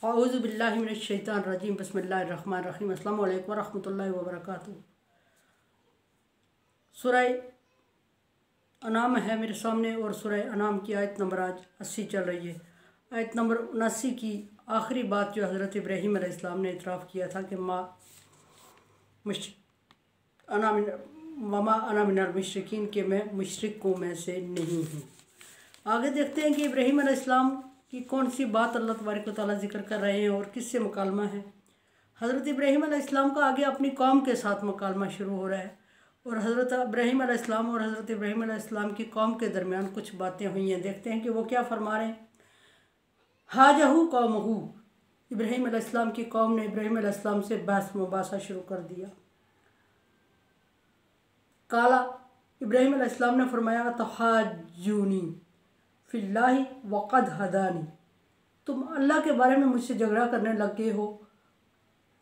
औज़ु बिल्लाहि मिनश शैतानिर रजीम बिस्मिल्लाहिर रहमानिर रहीम अस्सलामु अलैकुम वरहमतुल्लाहि वबरकातुहू। सूरह अनाम है मेरे सामने और सूरह अनाम की आयत नंबर आज 80 चल रही है। आयत नंबर 79 की आखिरी बात जो हज़रत इब्राहीम अलैहिस्सलाम ने इतराफ़ किया था कि वमा अना मिनल मुशरिकीन के मैं मुशरिकों में से नहीं हूँ। आगे देखते हैं कि इब्राहीम अलैहिस्सलाम की कौन सी बात अल्लाह तबारक व तआला जिक्र कर रहे हैं और किससे मुकालमा है। हज़रत इब्राहीम अलैहिस्सलाम का आगे अपनी कौम के साथ मुकालमा शुरू हो रहा है और हज़रत इब्राहीम अलैहिस्सलाम और हज़रत इब्राहीम अलैहिस्सलाम की कौम के दरमियान कुछ बातें हुई हैं। देखते हैं कि वो क्या फरमा रहे हैं। हाजहू कौमहू, इब्राहीम अलैहिस्सलाम की कौम ने इब्राहीम अलैहिस्सलाम से बहस मुबासा शुरू कर दिया। काला, इब्राहीम अलैहिस्सलाम ने फरमाया तहाजूनी फिल्लाहि वक़द हदानी, तुम अल्लाह के बारे में मुझसे झगड़ा करने लग गए हो।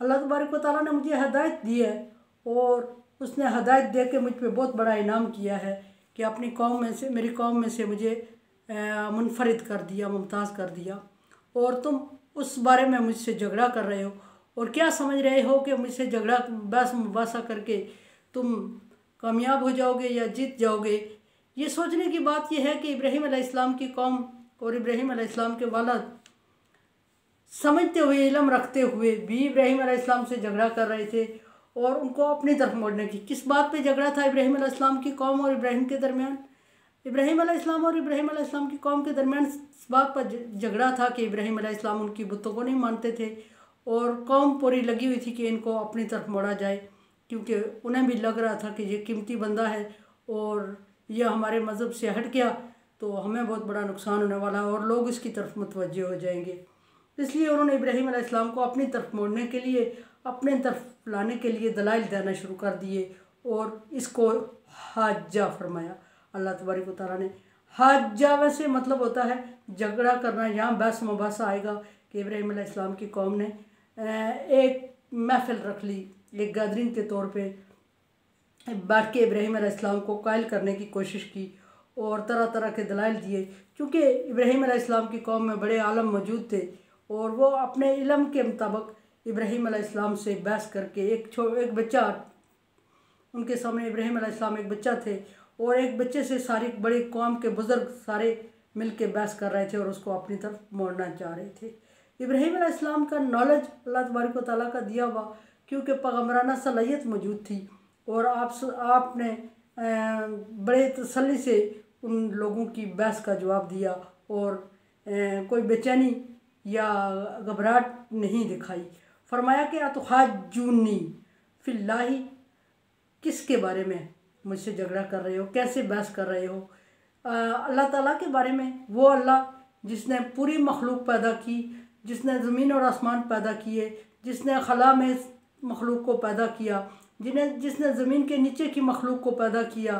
अल्लाह तबारक व तआला ने मुझे हदायत दी है और उसने हदायत दे के मुझ पे बहुत बड़ा इनाम किया है कि अपनी कौम में से, मेरी कौम में से मुझे मुनफरिद कर दिया, मुमताज़ कर दिया, और तुम उस बारे में मुझसे झगड़ा कर रहे हो और क्या समझ रहे हो कि मुझसे झगड़ा बहस मुबासा करके तुम कामयाब हो जाओगे या जीत जाओगे। ये सोचने की बात यह है कि इब्राहीम अलैहिस्सलाम की कौम और इब्राहीम अलैहिस्सलाम के वालिद समझते हुए, इल्म रखते हुए भी इब्राहीम अलैहिस्सलाम से झगड़ा कर रहे थे और उनको अपनी तरफ मोड़ने की। किस बात पे झगड़ा था इब्राहीम अलैहिस्सलाम की कौम और इब्राहीम के दरमियान? इब्राहीम अलैहिस्सलाम और इब्राहीम अलैहिस्सलाम की कौम के दरमियान इस बात पर झगड़ा था कि इब्राहीम अलैहिस्सलाम उनकी बुतों को नहीं मानते थे और कौम पूरी लगी हुई थी कि इनको अपनी तरफ मोड़ा जाए, क्योंकि उन्हें भी लग रहा था कि ये कीमती बंदा है और यह हमारे मज़हब से हट गया तो हमें बहुत बड़ा नुकसान होने वाला है और लोग इसकी तरफ मुतवज्जे हो जाएंगे। इसलिए उन्होंने इब्राहीम अलैहिस्सलाम को अपनी तरफ मोड़ने के लिए, अपने तरफ लाने के लिए दलाइल देना शुरू कर दिए और इसको हाजा फरमाया। अल्लाह तबारक व तआला ने हाजा वैसे मतलब होता है झगड़ा करना। यहाँ बहस मुबासा आएगा कि इब्राहीम अलैहिस्सलाम की कौम ने एक महफिल रख ली, एक गैदरिंग के तौर पे बैठ के इब्राहीम अलैहिस्सलाम को कायल करने की कोशिश की और तरह तरह के दलाइल दिए। चूँकि इब्राहीम अलैहिस्सलाम की कौम में बड़े आलम मौजूद थे और वो अपने इल्म के मुताबिक इब्राहीम अलैहिस्सलाम से बहस करके एक बच्चा उनके सामने, इब्राहीम अलैहिस्सलाम एक बच्चा थे और एक बच्चे से सारी बड़ी कौम के बुज़ुर्ग सारे मिल के बहस कर रहे थे और उसको अपनी तरफ मोड़ना चाह रहे थे। इब्राहीम अलैहिस्सलाम का नॉलेज अल्लाह तबारक व तआला का दिया हुआ, क्योंकि पैगम्बराना सलाहियत मौजूद थी और आपने बड़े तसल्ली से उन लोगों की बहस का जवाब दिया और कोई बेचैनी या घबराहट नहीं दिखाई। फरमाया कि अतुहाज्जूनी फिल्लाहि, किसके बारे में मुझसे झगड़ा कर रहे हो, कैसे बहस कर रहे हो? अल्लाह ताला के बारे में। वो अल्लाह जिसने पूरी मखलूक पैदा की, जिसने ज़मीन और आसमान पैदा किए, जिसने खला में मखलूक को पैदा किया, जिसने ज़मीन के नीचे की मखलूक को पैदा किया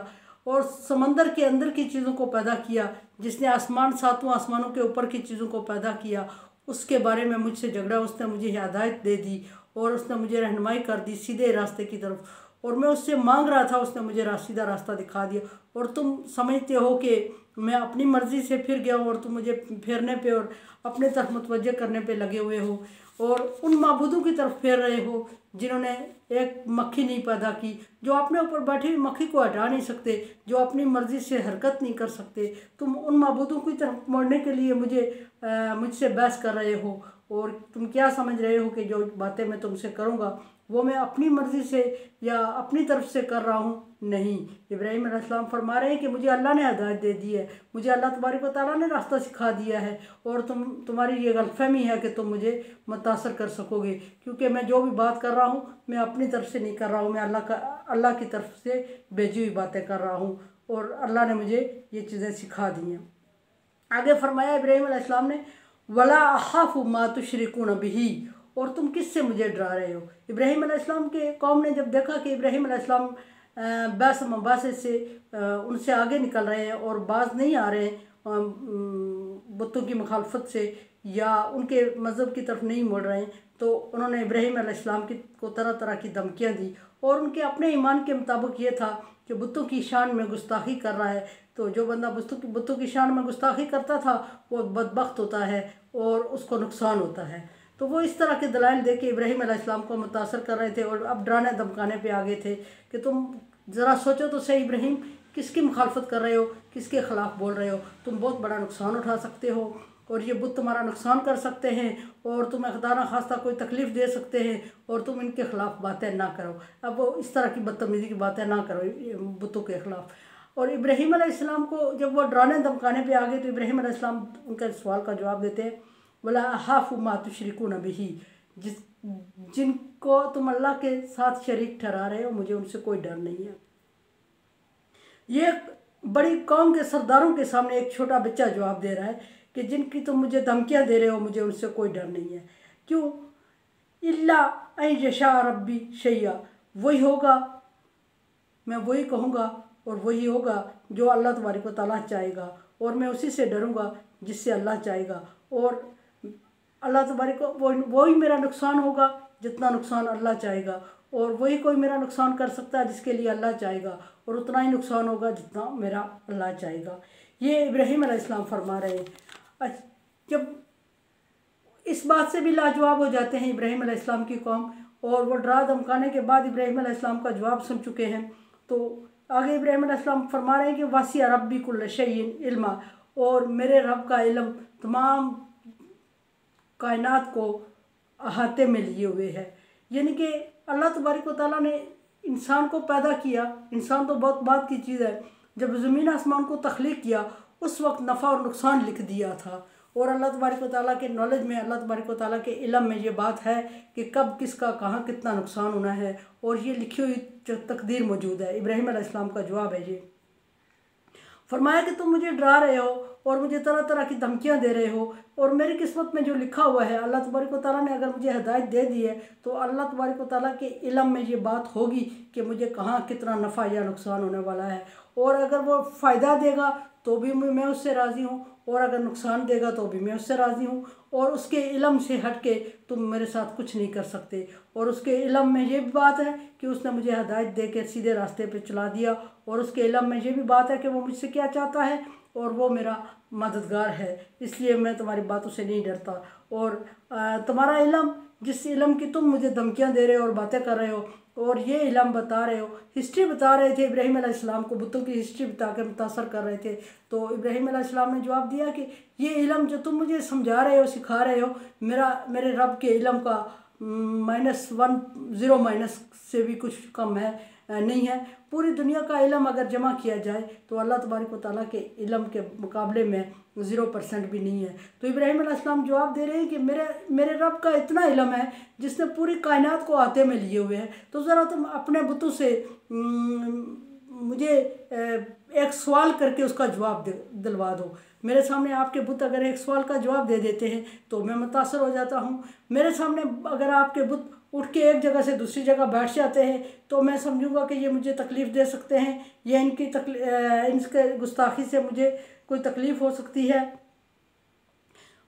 और समंदर के अंदर की चीज़ों को पैदा किया, जिसने आसमान, सातों आसमानों के ऊपर की चीज़ों को पैदा किया, उसके बारे में मुझसे झगड़ा। उसने मुझे हिदायत दे दी और उसने मुझे रहनुमाई कर दी सीधे रास्ते की तरफ, और मैं उससे मांग रहा था, उसने मुझे सीधा रास्ता दिखा दिया। और तुम समझते हो कि मैं अपनी मर्ज़ी से फिर गया हूँ और तुम मुझे फेरने पे और अपने तरफ मुतवज्जे करने पे लगे हुए हो और उन माबूदों की तरफ फेर रहे हो जिन्होंने एक मक्खी नहीं पैदा की, जो अपने ऊपर बैठी हुई मक्खी को हटा नहीं सकते, जो अपनी मर्ज़ी से हरकत नहीं कर सकते। तुम उन माबूदों की तरफ मोड़ने के लिए मुझसे बहस कर रहे हो और तुम क्या समझ रहे हो कि जो बातें मैं तुमसे करूँगा वो मैं अपनी मर्ज़ी से या अपनी तरफ से कर रहा हूँ? नहीं। इब्राहीम अलैहिस्सलाम फरमा रहे हैं कि मुझे अल्लाह ने हिदायत दे दी है, मुझे अल्लाह तबारक व तआला ने रास्ता सिखा दिया है और तुम्हारी ये गलतफहमी है कि तुम मुझे मुतासर कर सकोगे, क्योंकि मैं जो भी बात कर रहा हूँ मैं अपनी तरफ से नहीं कर रहा हूँ, मैं अल्लाह की तरफ से भेजी हुई बातें कर रहा हूँ और अल्लाह ने मुझे ये चीज़ें सिखा दी हैं। आगे फरमाया इब्राहीम अलैहिस्सलाम ने वला अखाफु मा तुशरिकून बिही, और तुम किससे मुझे डरा रहे हो? इब्राहीम अलैहिस्सलाम के कौम ने जब देखा कि इब्राहीम अलैहिस्सलाम बहस मुबासे से उनसे आगे निकल रहे हैं और बाज नहीं आ रहे बुतों की मुखालफत से या उनके मज़हब की तरफ नहीं मुड़ रहे हैं, तो उन्होंने इब्राहीम अलैहिस्सलाम को तरह तरह की धमकियाँ दी और उनके अपने ईमान के मुताबिक ये था कि बुतों की शान में गुस्ताखी कर रहा है, तो जो बंदा बुतों की शान में गुस्ताखी करता था वो बदबख्त होता है और उसको नुकसान होता है। तो वो इस तरह के दलाइल दे के इब्राहीम अलैहिस्सलाम को मुतासर कर रहे थे और अब डराने धमकाने पे आ गए थे कि तुम ज़रा सोचो तो सही इब्राहीम, किसकी मुखालफत कर रहे हो, किसके ख़िलाफ़ बोल रहे हो, तुम बहुत बड़ा नुकसान उठा सकते हो और ये बुत तुम्हारा नुकसान कर सकते हैं और तुम्हें खुदा न खास्ता कोई तकलीफ़ दे सकते हैं और तुम इनके ख़िलाफ़ बातें ना करो। अब वो इस तरह की बदतमीज़ी की बातें ना करो बुतों के ख़िलाफ़। और इब्राहीम अलैहिस्सलाम को जब वो डराने धमकाने पे आ गए तो इब्राहीम अलैहिस्सलाम उनके सवाल का जवाब देते हैं, वला अखाफ़ु मा तुशरिकून बिही, जिनको तुम अल्लाह के साथ शरीक ठहरा रहे हो मुझे उनसे कोई डर नहीं है। ये बड़ी कौम के सरदारों के सामने एक छोटा बच्चा जवाब दे रहा है कि जिनकी तुम मुझे धमकियां दे रहे हो मुझे उनसे कोई डर नहीं है। क्यों? इल्ला अन यशा रब्बी शैया, वही होगा, मैं वही कहूँगा और वही होगा जो अल्लाह तबारक व तआला चाहेगा और मैं उसी से डरूँगा जिससे अल्लाह चाहेगा और अल्लाह तबारक वही मेरा नुकसान होगा जितना नुकसान अल्लाह चाहेगा और वही कोई मेरा नुकसान कर सकता है जिसके लिए अल्लाह चाहेगा और उतना ही नुकसान होगा जितना मेरा अल्लाह चाहेगा। ये इब्राहीम अलैहिस्सलाम फरमा रहे हैं। जब इस बात से भी लाजवाब हो जाते हैं इब्राहीम अलैहिस्सलाम की कौम और वो डरा धमकाने के बाद इब्राहीम अलैहिस्सलाम का जवाब सुन चुके हैं, तो आगे इब्राहीम अलैहिस्सलाम फरमा रहे हैं कि वासिया रब्बी कुल्ल शैइन इल्मा, और मेरे रब का इल्म तमाम कायनात को अहाते में लिए हुए है। यानी कि अल्लाह तबारक व तआला ने इंसान को पैदा किया, इंसान तो बहुत बात की चीज़ है, जब ज़मीन आसमान को तख्लीक किया उस वक्त नफ़ा और नुकसान लिख दिया था और अल्लाह तबारक व तआला के नॉलेज में, अल्लाह तबारक व तआला के इल्म में ये बात है कि कब किसका कहाँ कितना नुकसान होना है और ये लिखी हुई तकदीर मौजूद है। इब्राहीम अलैहिस्सलाम का जवाब है ये। फरमाया कि तुम मुझे डरा रहे हो और मुझे तरह तरह की धमकियां दे रहे हो और मेरी किस्मत में जो लिखा हुआ है अल्लाह तबारक व तआला ने अगर मुझे हिदायत दे दी है तो अल्लाह तबारक व तआला के इल्म में ये बात होगी कि मुझे कहाँ कितना नफ़ा या नुकसान होने वाला है और अगर वो फ़ायदा देगा तो भी मैं उससे राज़ी हूँ और अगर नुकसान देगा तो भी मैं उससे राज़ी हूँ और उसके इल्म से हट के तुम मेरे साथ कुछ नहीं कर सकते। और उसके इल्म में ये भी बात है कि उसने मुझे हिदायत दे के सीधे रास्ते पे चला दिया और उसके इल्म में ये भी बात है कि वो मुझसे क्या चाहता है और वो मेरा मददगार है, इसलिए मैं तुम्हारी बातों से नहीं डरता। और तुम्हारा इल्म, जिस इल्म की तुम मुझे धमकियां दे रहे हो और बातें कर रहे हो और ये इल्म बता रहे हो, हिस्ट्री बता रहे थे इब्राहीम अलैहिस्सलाम को, बुतों की हिस्ट्री बता कर मुतासर कर रहे थे। तो इब्राहीम अलैहिस्सलाम ने जवाब दिया कि ये इल्म जो तुम मुझे समझा रहे हो, सिखा रहे हो, मेरे रब के इल्म का -1 0 माइनस से भी कुछ कम है नहीं है। पूरी दुनिया का इल्म अगर जमा किया जाए तो अल्लाह तबारक व तआला के इल्म के मुकाबले में 0% भी नहीं है। तो इब्राहीम अलैहिस्सलाम जवाब दे रहे हैं कि मेरे रब का इतना इल्म है जिसने पूरी कायनात को आते में लिए हुए हैं, तो ज़रा तुम अपने बुतों से मुझे एक सवाल करके उसका जवाब दिलवा दो। मेरे सामने आपके बुत अगर एक सवाल का जवाब दे देते हैं तो मैं मुतासर हो जाता हूँ। मेरे सामने अगर आपके बुत उठ के एक जगह से दूसरी जगह बैठ जाते हैं तो मैं समझूंगा कि ये मुझे तकलीफ़ दे सकते हैं या इनके गुस्ताखी से मुझे कोई तकलीफ़ हो सकती है।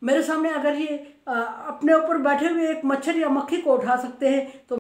मेरे सामने अगर ये अपने ऊपर बैठे हुए एक मच्छर या मक्खी को उठा सकते हैं तो